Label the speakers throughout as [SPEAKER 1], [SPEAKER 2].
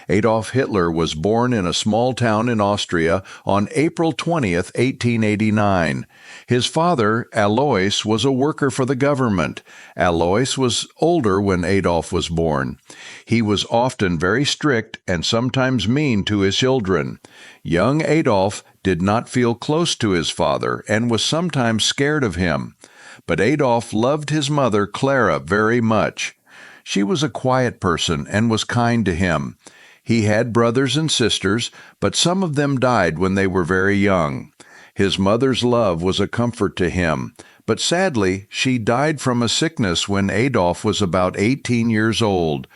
[SPEAKER 1] Adolf Hitler was born in a small town in Austria on April 20th, 1889. His father, Alois, was a worker for the government. Alois was older when Adolf was born. He was often very strict and sometimes mean to his children. Young Adolf did not feel close to his father and was sometimes scared of him. But Adolf loved his mother, Clara, very much. She was a quiet person and was kind to him. He had brothers and sisters, but some of them died when they were very young. His mother's love was a comfort to him, but sadly, she died from a sickness when Adolf was about 18 years old.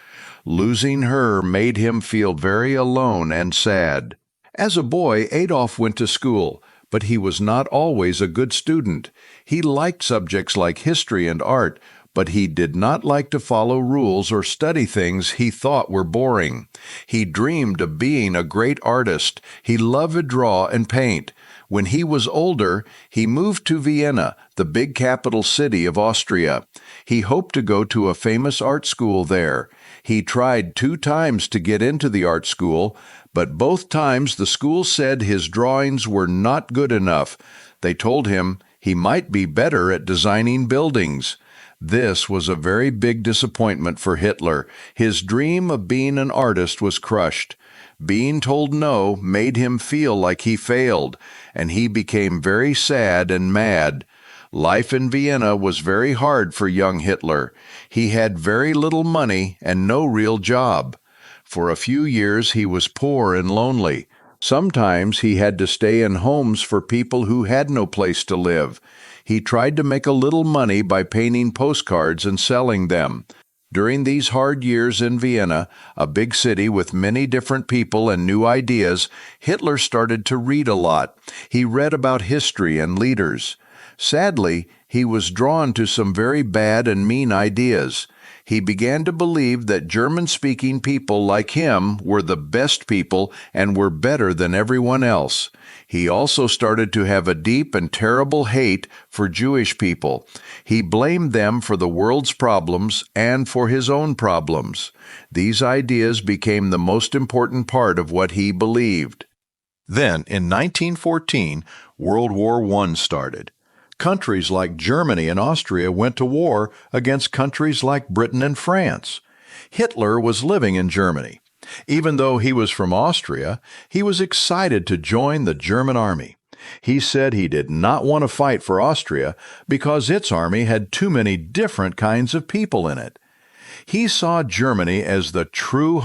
[SPEAKER 1] Losing her made him feel very alone and sad. As a boy, Adolf went to school, but he was not always a good student. He liked subjects like history and art, but he did not like to follow rules or study things he thought were boring. He dreamed of being a great artist. He loved to draw and paint. When he was older, he moved to Vienna, the big capital city of Austria. He hoped to go to a famous art school there. He tried 2 times to get into the art school, but both times the school said his drawings were not good enough. They told him he might be better at designing buildings. This was a very big disappointment for Hitler. His dream of being an artist was crushed. Being told no made him feel like he failed, and he became very sad and mad. Life in Vienna was very hard for young Hitler. He had very little money and no real job. For a few years he was poor and lonely. Sometimes he had to stay in homes for people who had no place to live. He tried to make a little money by painting postcards and selling them. During these hard years in Vienna, a big city with many different people and new ideas, Hitler started to read a lot. He read about history and leaders. Sadly, he was drawn to some very bad and mean ideas. He began to believe that German-speaking people like him were the best people and were better than everyone else. He also started to have a deep and terrible hate for Jewish people. He blamed them for the world's problems and for his own problems. These ideas became the most important part of what he believed. Then, in 1914, World War I started. Countries like Germany and Austria went to war against countries like Britain and France. Hitler was living in Germany. Even though he was from Austria, he was excited to join the German army. He said he did not want to fight for Austria because its army had too many different kinds of people in it. He saw Germany as the true